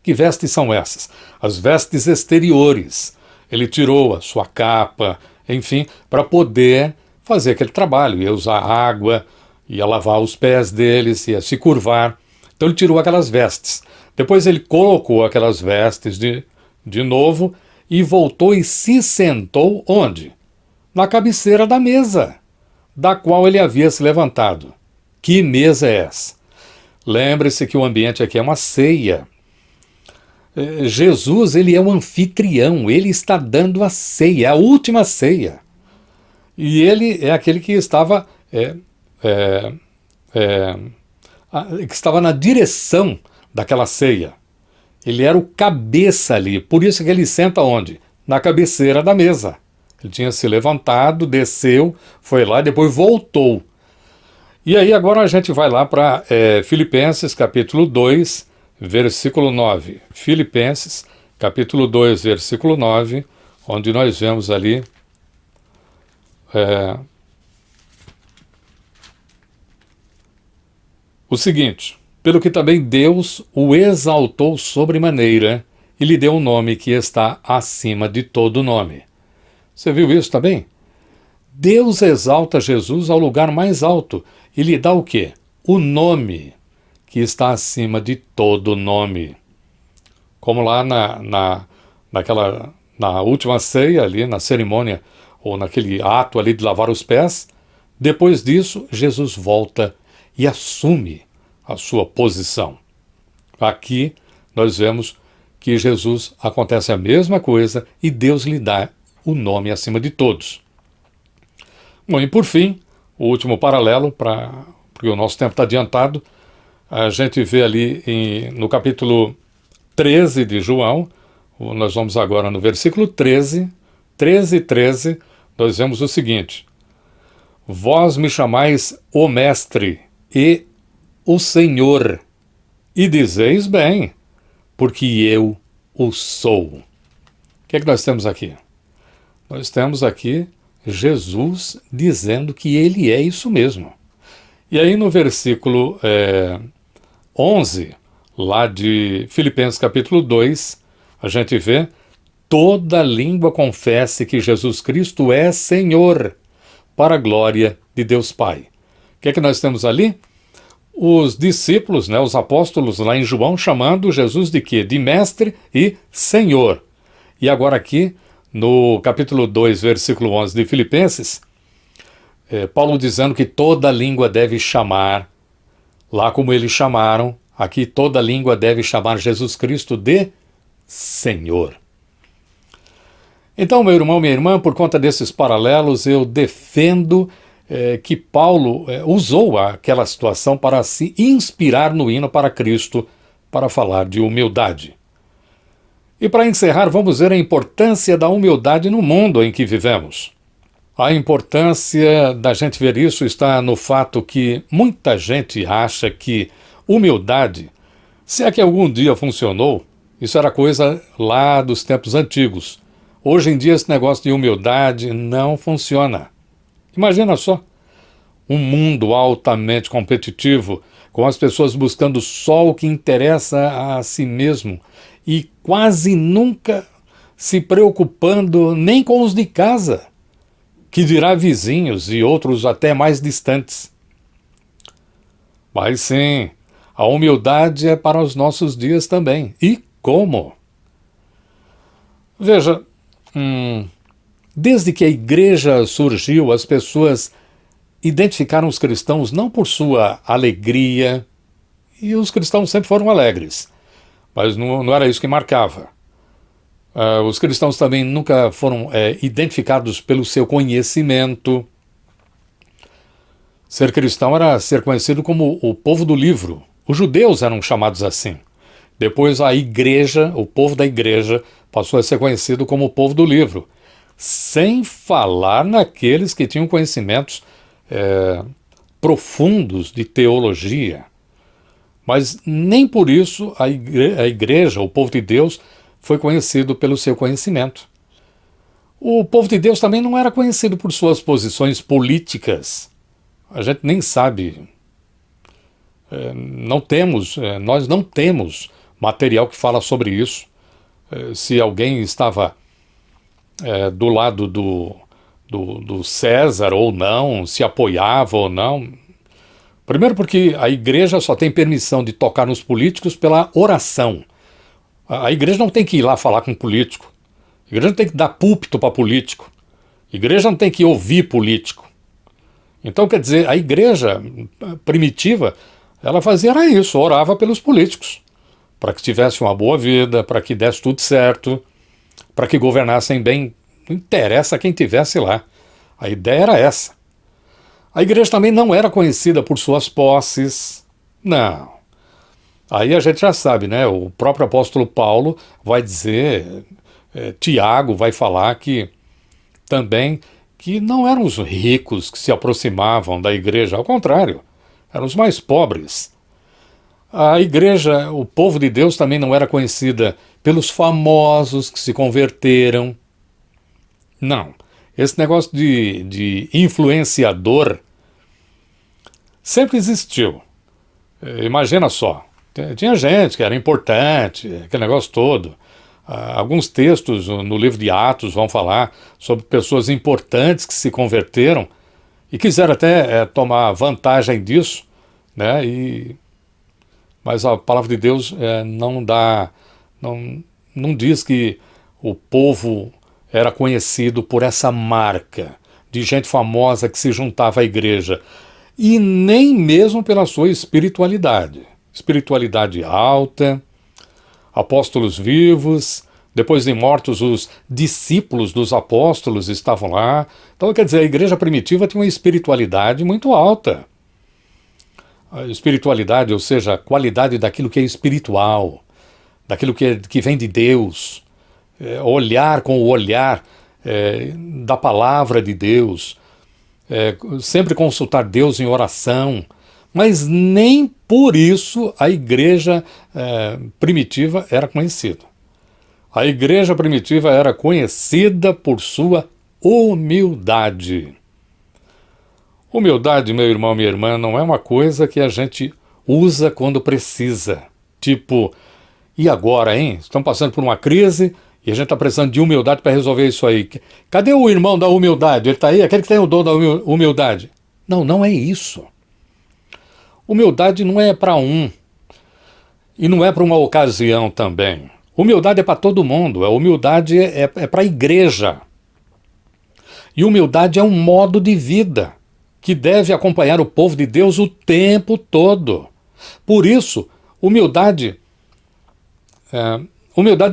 Que vestes são essas? As vestes exteriores. Ele tirou a sua capa, enfim, para poder fazer aquele trabalho. Ia usar água, ia lavar os pés deles, ia se curvar. Então ele tirou aquelas vestes. Depois ele colocou aquelas vestes de novo e voltou e se sentou onde? Na cabeceira da mesa, da qual ele havia se levantado. Que mesa é essa? Lembre-se que o ambiente aqui é uma ceia. Jesus, ele é um anfitrião, ele está dando a ceia, a última ceia. E ele é aquele que estava, que estava na direção daquela ceia. Ele era o cabeça ali, por isso que ele senta onde? Na cabeceira da mesa. Ele tinha se levantado, desceu, foi lá, depois voltou. E aí agora a gente vai lá para Filipenses capítulo 2, versículo 9. Filipenses capítulo 2, versículo 9, onde nós vemos ali o seguinte: pelo que também Deus o exaltou sobremaneira e lhe deu um nome que está acima de todo nome. Você viu isso também? Deus exalta Jesus ao lugar mais alto e lhe dá o quê? O nome que está acima de todo nome. Como lá na última ceia ali, na cerimônia, ou naquele ato ali de lavar os pés, depois disso, Jesus volta e assume a sua posição. Aqui nós vemos que Jesus acontece a mesma coisa e Deus lhe dá o nome acima de todos. Bom, e por fim, o último paralelo, porque o nosso tempo está adiantado, a gente vê ali no capítulo 13 de João, nós vamos agora no versículo 13, nós vemos o seguinte: vós me chamais o Mestre e o Senhor, e dizeis bem, porque eu o sou. O que é que nós temos aqui? Nós temos aqui Jesus dizendo que ele é isso mesmo. E aí no versículo 11, lá de Filipenses capítulo 2, a gente vê: toda língua confesse que Jesus Cristo é Senhor, para a glória de Deus Pai. O que é que nós temos ali? Os discípulos, os apóstolos lá em João, chamando Jesus de quê? De Mestre e Senhor. E agora aqui, no capítulo 2, versículo 11 de Filipenses, Paulo dizendo que toda língua deve chamar, lá como eles chamaram, aqui toda língua deve chamar Jesus Cristo de Senhor. Então, meu irmão, minha irmã, por conta desses paralelos, eu defendo que Paulo usou aquela situação para se inspirar no hino para Cristo, para falar de humildade. E para encerrar, vamos ver a importância da humildade no mundo em que vivemos. A importância da gente ver isso está no fato que muita gente acha que humildade, se é que algum dia funcionou, isso era coisa lá dos tempos antigos. Hoje em dia esse negócio de humildade não funciona. Imagina só, um mundo altamente competitivo, com as pessoas buscando só o que interessa a si mesmo e quase nunca se preocupando nem com os de casa, que dirá vizinhos e outros até mais distantes. Mas sim, a humildade é para os nossos dias também. E como? Veja, desde que a igreja surgiu, as pessoas identificaram os cristãos não por sua alegria, e os cristãos sempre foram alegres, mas não era isso que marcava. Os cristãos também nunca foram identificados pelo seu conhecimento. Ser cristão era ser conhecido como o povo do livro. Os judeus eram chamados assim. Depois a igreja, o povo da igreja, passou a ser conhecido como o povo do livro. Sem falar naqueles que tinham conhecimentos profundos de teologia. Mas nem por isso a igreja, o povo de Deus, foi conhecido pelo seu conhecimento. O povo de Deus também não era conhecido por suas posições políticas. A gente nem sabe. Nós não temos material que fala sobre isso. Se alguém estava do lado do César ou não, se apoiava ou não. Primeiro porque a igreja só tem permissão de tocar nos políticos pela oração. A igreja não tem que ir lá falar com político. A igreja não tem que dar púlpito para político. A igreja não tem que ouvir político. Então, quer dizer, a igreja primitiva, ela fazia era isso, orava pelos políticos, para que tivesse uma boa vida, para que desse tudo certo, para que governassem bem. Não interessa quem tivesse lá. A ideia era essa. A igreja também não era conhecida por suas posses. Não. Aí a gente já sabe, né? O próprio apóstolo Paulo vai dizer, Tiago vai falar que também que não eram os ricos que se aproximavam da igreja, ao contrário, eram os mais pobres. A igreja, o povo de Deus também não era conhecida pelos famosos que se converteram. Não. Esse negócio de influenciador sempre existiu. Imagina só, tinha gente que era importante, aquele negócio todo. Alguns textos no livro de Atos vão falar sobre pessoas importantes que se converteram e quiseram até tomar vantagem disso, né? Mas a palavra de Deus não diz que o povo era conhecido por essa marca de gente famosa que se juntava à igreja, e nem mesmo pela sua espiritualidade. Espiritualidade alta, apóstolos vivos, depois de mortos os discípulos dos apóstolos estavam lá. Então, quer dizer, a igreja primitiva tinha uma espiritualidade muito alta. A espiritualidade, ou seja, a qualidade daquilo que é espiritual, daquilo que vem de Deus, olhar com o olhar da palavra de Deus, sempre consultar Deus em oração, mas nem por isso a igreja primitiva era conhecida. A igreja primitiva era conhecida por sua humildade. Humildade, meu irmão, minha irmã, não é uma coisa que a gente usa quando precisa. Tipo, e agora, hein? Estão passando por uma crise e a gente está precisando de humildade para resolver isso aí. Cadê o irmão da humildade? Ele está aí? Aquele que tem o dom da humildade. Não, não é isso. Humildade não é para um. E não é para uma ocasião também. Humildade é para todo mundo. A humildade é para a igreja. E humildade é um modo de vida que deve acompanhar o povo de Deus o tempo todo. Por isso, humildade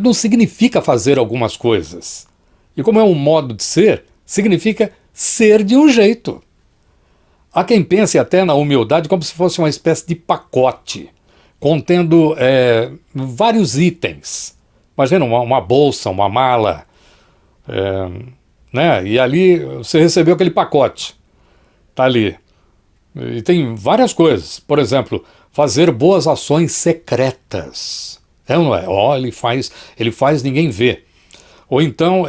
não significa fazer algumas coisas. E como é um modo de ser, significa ser de um jeito. Há quem pense até na humildade como se fosse uma espécie de pacote, contendo vários itens. Imagina uma bolsa, uma mala, né? E ali você recebeu aquele pacote. Está ali. E tem várias coisas. Por exemplo, fazer boas ações secretas. É ou não é? Ele faz ninguém ver. Ou então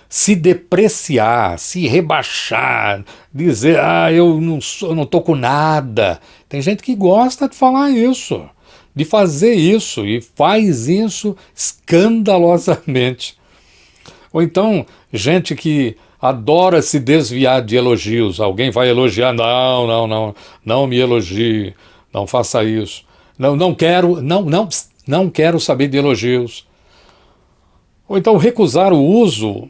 se depreciar, se rebaixar, dizer, eu não estou com nada. Tem gente que gosta de falar isso, de fazer isso, e faz isso escandalosamente. Ou então, gente que adora se desviar de elogios. Alguém vai elogiar, não me elogie, não faça isso. Não quero saber de elogios. Ou então recusar o uso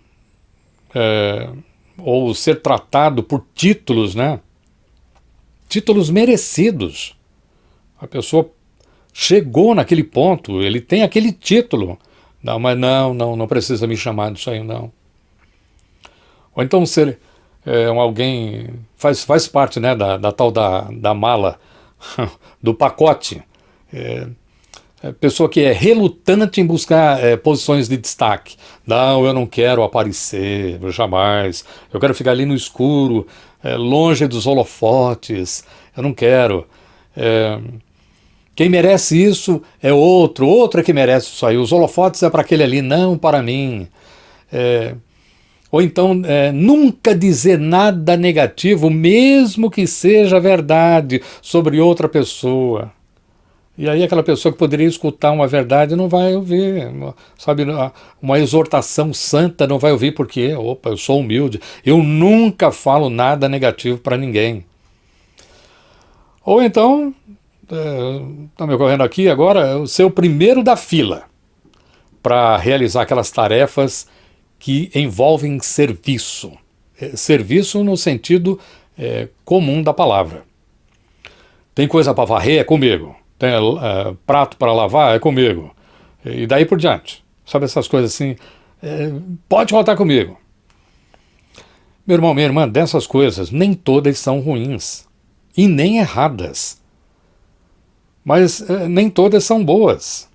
ou ser tratado por títulos, né? Títulos merecidos. A pessoa chegou naquele ponto, ele tem aquele título. Não, mas não precisa me chamar disso aí, não. Ou então ser alguém faz parte, né, da tal da mala, do pacote. Pessoa que é relutante em buscar posições de destaque. Não, eu não quero aparecer, jamais. Eu quero ficar ali no escuro, longe dos holofotes. eu não quero. Quem merece isso é outro é que merece isso aí. Os holofotes é para aquele ali, não para mim. Ou então, nunca dizer nada negativo, mesmo que seja verdade, sobre outra pessoa. E aí aquela pessoa que poderia escutar uma verdade não vai ouvir, sabe, uma exortação santa não vai ouvir porque, opa, eu sou humilde, eu nunca falo nada negativo para ninguém. Ou então, está me ocorrendo aqui agora, ser o primeiro da fila para realizar aquelas tarefas que envolvem serviço. Serviço no sentido comum da palavra. Tem coisa para varrer? É comigo. Tem prato para lavar? É comigo. E daí por diante. Sabe essas coisas assim? Pode contar comigo. Meu irmão, minha irmã, dessas coisas, nem todas são ruins. E nem erradas. Mas nem todas são boas.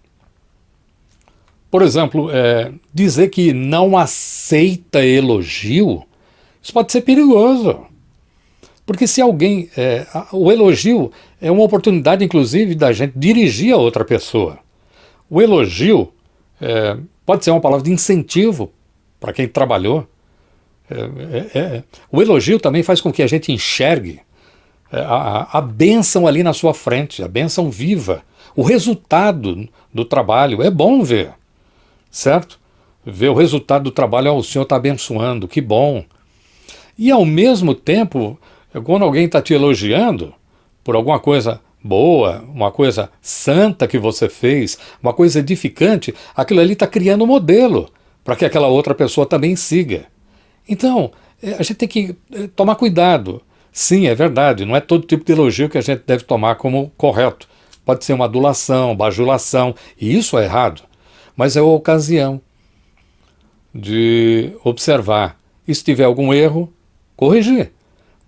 Por exemplo, dizer que não aceita elogio, isso pode ser perigoso. Porque se alguém... o elogio é uma oportunidade, inclusive, da gente dirigir a outra pessoa. O elogio pode ser uma palavra de incentivo para quem trabalhou. O elogio também faz com que a gente enxergue a bênção ali na sua frente, a bênção viva. O resultado do trabalho é bom ver, certo? Ver o resultado do trabalho, o Senhor está abençoando, que bom. E ao mesmo tempo, quando alguém está te elogiando por alguma coisa boa, uma coisa santa que você fez, uma coisa edificante, aquilo ali está criando um modelo para que aquela outra pessoa também siga. Então, a gente tem que tomar cuidado. Sim, é verdade, não é todo tipo de elogio que a gente deve tomar como correto. Pode ser uma adulação, bajulação, e isso é errado. Mas é a ocasião de observar. E se tiver algum erro, corrigir.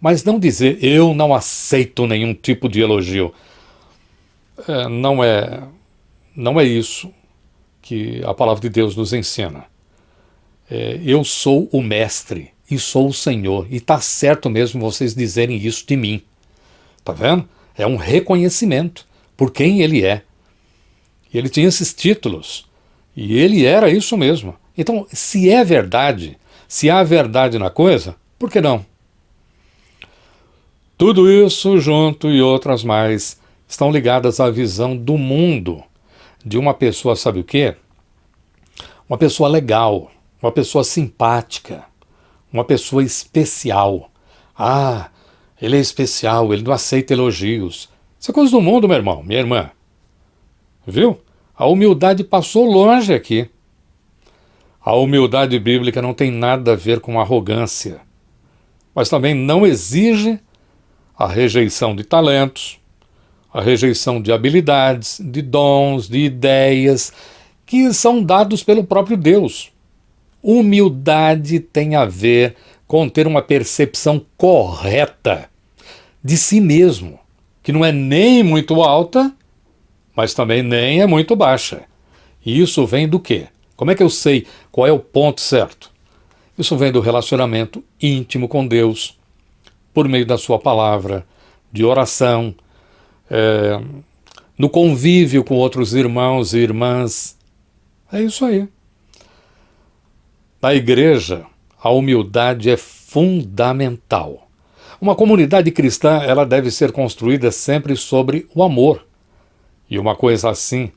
Mas não dizer, eu não aceito nenhum tipo de elogio. Não é isso que a palavra de Deus nos ensina. Eu sou o mestre e sou o Senhor. E está certo mesmo vocês dizerem isso de mim. Tá vendo? É um reconhecimento por quem ele é. E ele tinha esses títulos. E ele era isso mesmo. Então, se é verdade, se há verdade na coisa, por que não? Tudo isso, junto e outras mais, estão ligadas à visão do mundo de uma pessoa, sabe o quê? Uma pessoa legal, uma pessoa simpática, uma pessoa especial. Ah, ele é especial, ele não aceita elogios. Isso é coisa do mundo, meu irmão, minha irmã. Viu? A humildade passou longe aqui. A humildade bíblica não tem nada a ver com arrogância, mas também não exige a rejeição de talentos, a rejeição de habilidades, de dons, de ideias que são dados pelo próprio Deus. Humildade tem a ver com ter uma percepção correta de si mesmo, que não é nem muito alta, mas também nem é muito baixa. E isso vem do quê? Como é que eu sei qual é o ponto certo? Isso vem do relacionamento íntimo com Deus, por meio da sua palavra, de oração, no convívio com outros irmãos e irmãs. É isso aí. Na igreja, a humildade é fundamental. Uma comunidade cristã, ela deve ser construída sempre sobre o amor. E uma coisa assim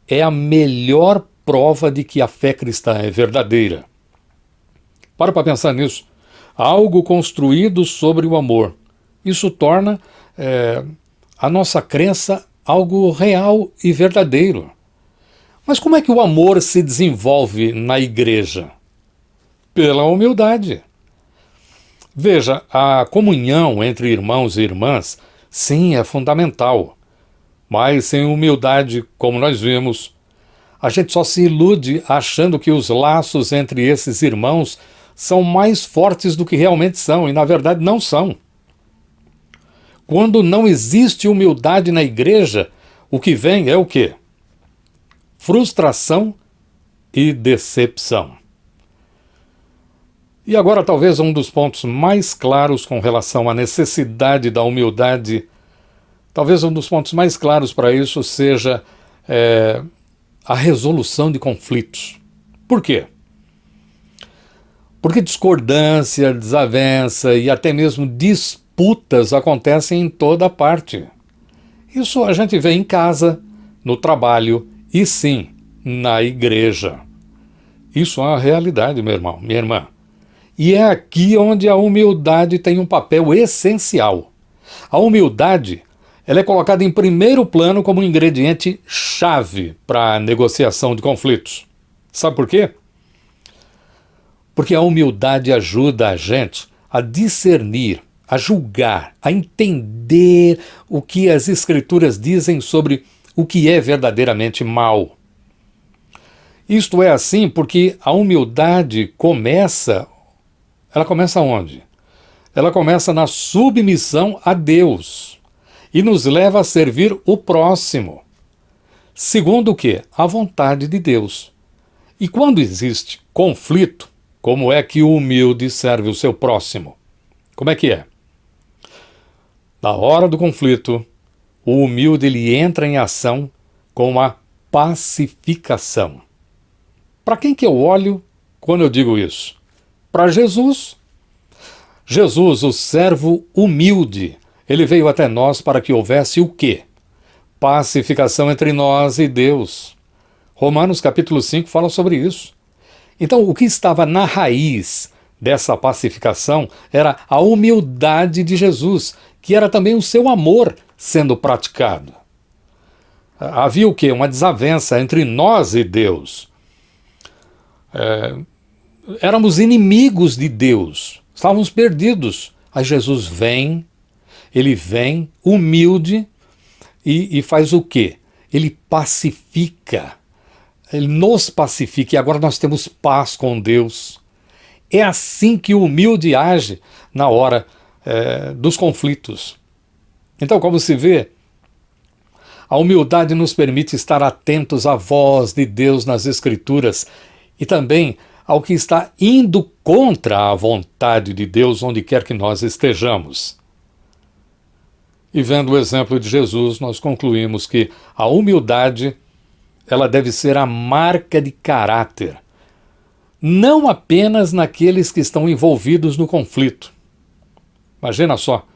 é a melhor prova de que a fé cristã é verdadeira. Para pensar nisso. Algo construído sobre o amor. Isso torna a nossa crença algo real e verdadeiro. Mas como é que o amor se desenvolve na igreja? Pela humildade. Veja, a comunhão entre irmãos e irmãs, sim, é fundamental. Mas sem humildade, como nós vimos, a gente só se ilude achando que os laços entre esses irmãos são mais fortes do que realmente são, e na verdade não são. Quando não existe humildade na igreja, o que vem é o quê? Frustração e decepção. E agora talvez um dos pontos mais claros com relação à necessidade da humildade Talvez um dos pontos mais claros para isso seja a resolução de conflitos. Por quê? Porque discordância, desavença e até mesmo disputas acontecem em toda parte. Isso a gente vê em casa, no trabalho e sim, na igreja. Isso é uma realidade, meu irmão, minha irmã. E é aqui onde a humildade tem um papel essencial. A humildade, ela é colocada em primeiro plano como um ingrediente chave para a negociação de conflitos. Sabe por quê? Porque a humildade ajuda a gente a discernir, a julgar, a entender o que as Escrituras dizem sobre o que é verdadeiramente mal. Isto é assim porque a humildade ela começa onde? Ela começa na submissão a Deus e nos leva a servir o próximo. Segundo o quê? A vontade de Deus. E quando existe conflito, como é que o humilde serve o seu próximo? Como é que é? Na hora do conflito, o humilde ele entra em ação com a pacificação. Para quem que eu olho quando eu digo isso? Para Jesus. Jesus, o servo humilde, ele veio até nós para que houvesse o quê? Pacificação entre nós e Deus. Romanos capítulo 5 fala sobre isso. Então, o que estava na raiz dessa pacificação era a humildade de Jesus, que era também o seu amor sendo praticado. Havia o quê? Uma desavença entre nós e Deus. Éramos inimigos de Deus, estávamos perdidos. Aí Jesus vem, ele vem humilde e faz o quê? Ele pacifica. Ele nos pacifica e agora nós temos paz com Deus. É assim que o humilde age na hora dos conflitos. Então, como se vê, a humildade nos permite estar atentos à voz de Deus nas Escrituras e também ao que está indo contra a vontade de Deus onde quer que nós estejamos. E vendo o exemplo de Jesus, nós concluímos que a humildade ela deve ser a marca de caráter, não apenas naqueles que estão envolvidos no conflito. Imagina só,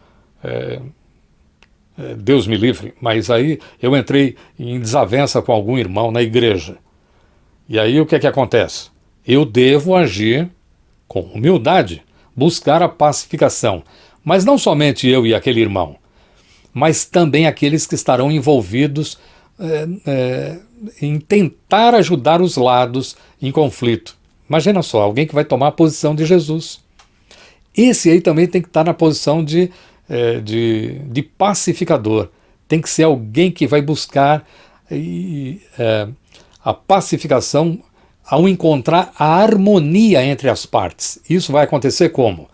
Deus me livre, mas aí eu entrei em desavença com algum irmão na igreja. E aí o que é que acontece? Eu devo agir com humildade, buscar a pacificação, mas não somente eu e aquele irmão, mas também aqueles que estarão envolvidos em tentar ajudar os lados em conflito. Imagina só, alguém que vai tomar a posição de Jesus. Esse aí também tem que estar na posição de pacificador. Tem que ser alguém que vai buscar a pacificação ao encontrar a harmonia entre as partes. Isso vai acontecer como?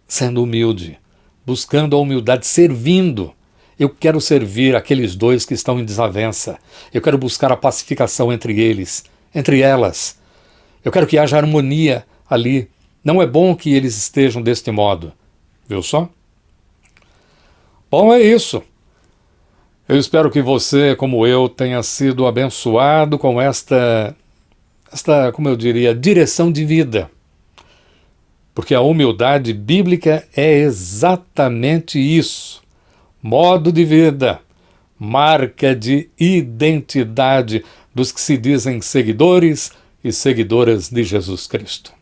Sendo humilde, buscando a humildade, servindo. Eu quero servir aqueles dois que estão em desavença. Eu quero buscar a pacificação entre eles, entre elas. Eu quero que haja harmonia ali. Não é bom que eles estejam deste modo. Viu só? Bom, é isso. Eu espero que você, como eu, tenha sido abençoado com esta, como eu diria, direção de vida. Porque a humildade bíblica é exatamente isso. Modo de vida, marca de identidade dos que se dizem seguidores e seguidoras de Jesus Cristo.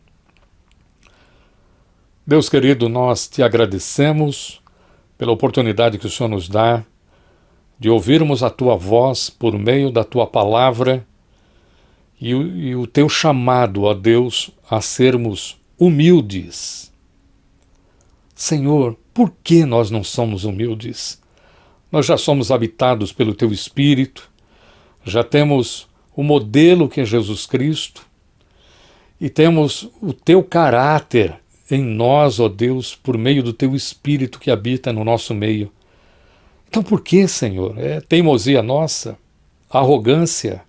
Deus querido, nós te agradecemos pela oportunidade que o Senhor nos dá de ouvirmos a tua voz por meio da tua palavra e o teu chamado, ó Deus, a sermos humildes. Senhor, por que nós não somos humildes? Nós já somos habitados pelo teu Espírito, já temos o modelo que é Jesus Cristo e temos o teu caráter em nós, ó Deus, por meio do teu Espírito que habita no nosso meio. Então por que, Senhor? É teimosia nossa? Arrogância?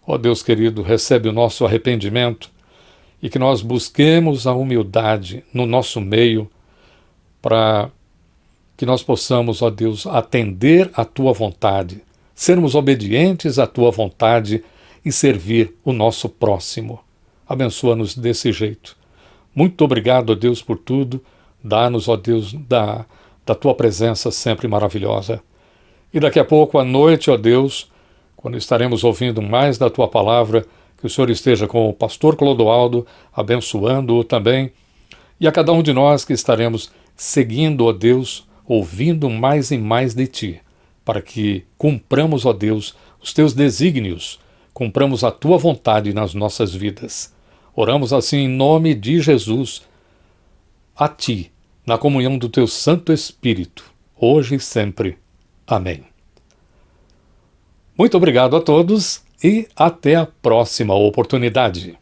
Ó Deus querido, recebe o nosso arrependimento e que nós busquemos a humildade no nosso meio para que nós possamos, ó Deus, atender à Tua vontade, sermos obedientes à Tua vontade e servir o nosso próximo. Abençoa-nos desse jeito. Muito obrigado, ó Deus, por tudo. Dá-nos, ó Deus, da Tua presença sempre maravilhosa. E daqui a pouco, à noite, ó Deus, quando estaremos ouvindo mais da Tua palavra, que o Senhor esteja com o pastor Clodoaldo, abençoando-o também, e a cada um de nós que estaremos seguindo, ó Deus, ouvindo mais e mais de Ti, para que cumpramos, ó Deus, os Teus desígnios, cumpramos a Tua vontade nas nossas vidas. Oramos assim em nome de Jesus, a Ti, na comunhão do Teu Santo Espírito, hoje e sempre. Amém. Muito obrigado a todos e até a próxima oportunidade.